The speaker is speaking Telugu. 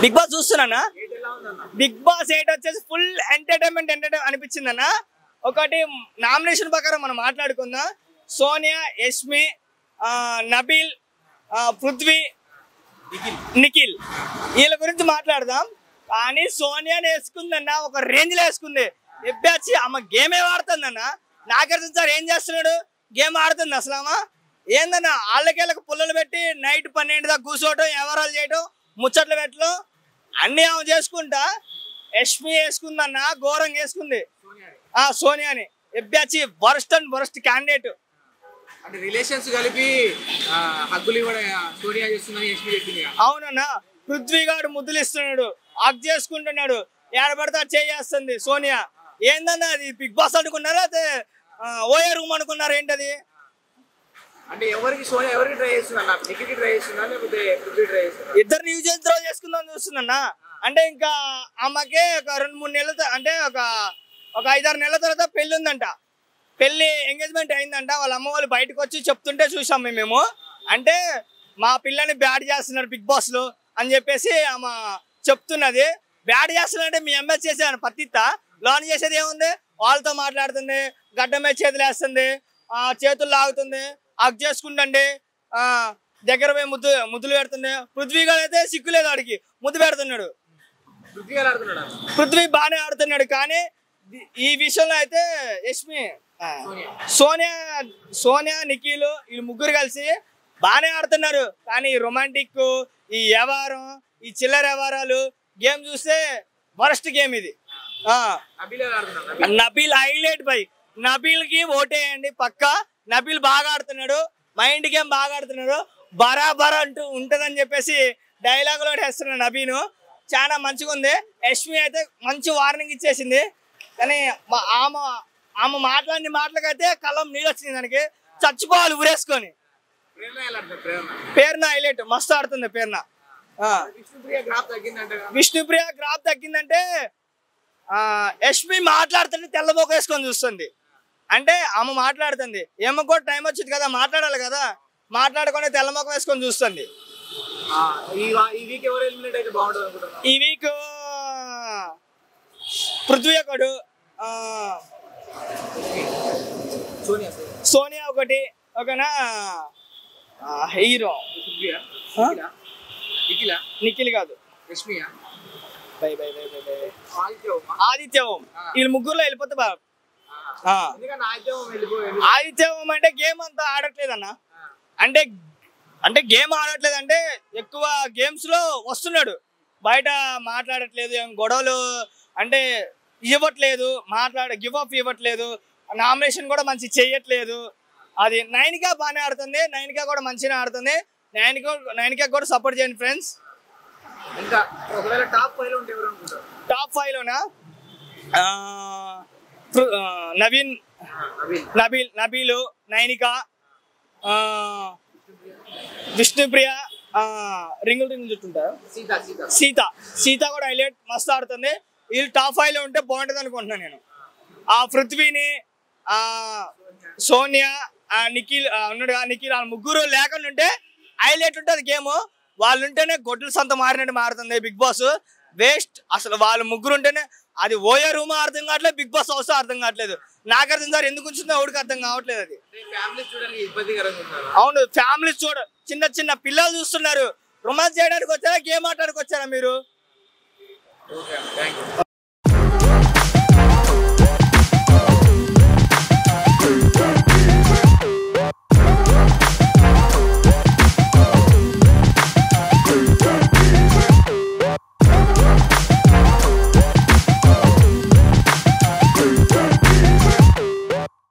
బిగ్ బాస్ చూస్తున్నా. బిగ్ బాస్ 8 వచ్చేసి ఫుల్ ఎంటర్టైన్మెంట్ అనిపించింది అన్న. ఒకటి నామినేషన్ ప్రకారం మనం మాట్లాడుకుందాం. సోనియా, యష్మి, నబీల్, పృథ్వీ, నిఖిల్ వీళ్ళ గురించి మాట్లాడదాం. కానీ సోనియాని వేసుకుందన్న, ఒక రేంజ్ లో వేసుకుంది. ఎబ్బాచి అమ్మ గేమే ఆడుతుందన్న. నాగార్జున సార్ ఏం చేస్తున్నాడు? గేమ్ ఆడుతుంది అసలు అమ్మ. ఏందన్నా వాళ్ళకేళ్ళకి పుల్లలు పెట్టి నైట్ 12 దాకా కూర్చోవటం, వ్యవహారాలు చేయటం, ముచ్చట్లు పెట్టడం అన్ని ఆమె చేసుకుంటా. యష్మి వేసుకుందన్న, ఘోరంగా వేసుకుంది సోనియాని. ఎబ్బాచి వరస్ట్ అండ్ వరస్ట్ క్యాండిడేట్. అంటే రిలేషన్స్ కలిపి హగ్గులు ఇవ్వడం సోనియా చేస్తుందని యష్మి చెప్పింది. అవునన్నా, పృథ్వీ గారు ముద్దులు ఇస్తున్నాడు, హగ్ చేసుకుంటున్నాడు, ఏడబడతా చేస్తుంది సోనియా. ఏందన్నా అది బిగ్ బాస్ అనుకున్నారా అదే ఓఏ రూమ్ అనుకున్నారా ఏంటది? అంటే ఎవరికి సోనియా ఎవరికి ట్రై చేస్తున్నా? నిఖిల్కి ట్రై చేస్తున్నా లేకపోతే పృథ్వీ ట్రై చేస్తున్నా? ఇద్దరు యూజ్ త్రో చేసుకుందాం చూస్తున్నా. అంటే ఇంకా ఆమెకే ఒక 2-3 నెలల అంటే ఒక 5-6 నెలల తర్వాత పెళ్లి ఉందంట. పెళ్లి ఎంగేజ్మెంట్ అయిందంట. వాళ్ళ అమ్మ వాళ్ళు బయటకు వచ్చి చెప్తుంటే చూసాం మేము. అంటే మా పిల్లని బ్యాడ్ చేస్తున్నారు బిగ్ బాస్ లో అని చెప్పేసి ఆమె చెప్తున్నది. బ్యాడ్ చేస్తున్నారంటే మీ అమ్మాయి చేసేదాన్ని పత్తిత్తా, లోన్ చేసేది ఏముంది? వాళ్ళతో మాట్లాడుతుంది, గడ్డ మీద చేతులు వేస్తుంది, చేతులు లాగుతుంది, హగ్ చేసుకుంటండి, దగ్గర పోయి ముద్దులు పెడుతుంది. పృథ్వీ గారు అయితే సిగ్గులేదు, వాడికి ముద్దు పెడుతున్నాడు. పృథ్వీ బాగానే ఆడుతున్నాడు. కానీ ఈ విషయంలో అయితే యష్మి, సోనియా, నిఖిల్ వీళ్ళు ముగ్గురు కలిసి బాగానే ఆడుతున్నారు. కానీ రొమాంటిక్, ఈ వ్యవహారం, ఈ చిల్లర వ్యవహారాలు గేమ్ చూస్తే వరస్ట్ గేమ్ ఇది. Nabeel highlight by. నబీల్ కి ఓటేయండి పక్కా. నబీల్ బాగా ఆడుతున్నాడు, మైండ్ గేమ్ బాగా ఆడుతున్నాడు. బరాబర్ అంటూ ఉంటదని చెప్పేసి డైలాగులో వేస్తున్నాడు నబీను. చాలా మంచిగా ఉంది. యష్మి అయితే మంచి వార్నింగ్ ఇచ్చేసింది. కానీ ఆమె మాట్లాడిన మాటలకైతే కళ్ళం నీళ్ళు వచ్చింది. దానికి చచ్చిపోవాలి ఊరేసుకొని. పేరున హైలైట్ మస్తు ఆడుతుంది. పేరున విష్ణుప్రియ గ్రాఫ్ తగ్గిందంటే యష్మి మాట్లాడుతుంటే తెల్లబోక వేసుకొని చూస్తుంది. అంటే ఆమె మాట్లాడుతుంది, ఏమో కూడా టైం వచ్చింది కదా, మాట్లాడాలి కదా, మాట్లాడుకొని తెల్లమొక వేసుకొని చూస్తుంది. ఈ వీక్ పృథ్వీ ఒకడు, సోనియా ఒకటి, ఒకనా హీరో నిఖిల్ కాదు, ఆదిత్య ఓం. వీళ్ళు ముగ్గురులో వెళ్ళిపోతే బాగా. ఆదిత్య ఓం అంటే గేమ్ అంతా ఆడట్లేదు అన్న. అంటే గేమ్ ఆడట్లేదు అంటే ఎక్కువ గేమ్స్ లో వస్తున్నాడు, బయట మాట్లాడట్లేదు, ఏం గొడవలు అంటే ఇవ్వట్లేదు, గివ్ అప్ ఇవ్వట్లేదు, నామినేషన్ కూడా మంచి చెయ్యట్లేదు. అది నైనికా బాగానే ఆడుతుంది, నైనికా కూడా మంచిగా ఆడుతుంది. నైనికా కూడా సపోర్ట్ చేయండి ఫ్రెండ్స్. ఇంకా ఒకవేళ టాప్ 5 లో ఉంటే ఎవరు అనుకుంటారు? టాప్ 5 లోనా నబీల్, నైనికా, విష్ణుప్రియ, రింగులు చుట్టుంటారు, సీత కూడా హైలైట్ మస్తు ఆడుతుంది. వీళ్ళు టాప్ 5 లో ఉంటే బాగుంటుంది అనుకుంటున్నాను నేను. పృథ్వీని, సోనియా, నిఖిల్ ఉన్నాడుగా, నిఖిల్ ముగ్గురు లేకుండా ఉంటే హైలైట్ ఉంటుంది గేమ్. వాళ్ళు ఉంటేనే గొడ్డలు సంత మారినట్టు మారుతుంది బిగ్ బాస్. వేస్ట్ అసలు. వాళ్ళు ముగ్గురు ఉంటేనే అది ఓయే రూమ్ అర్థం కావట్లేదు, బిగ్ బాస్ హౌస్ అర్థం కావట్లేదు. నాగార్జున సార్ ఎందుకు ఉంచిందో ఎవరికి అర్థం కావట్లేదు. అది అవును, ఫ్యామిలీస్ చిన్న పిల్లలు చూస్తున్నారు. రొమాన్స్ చేయడానికి వచ్చారా, గేమ్ ఆడడానికి వచ్చారా మీరు?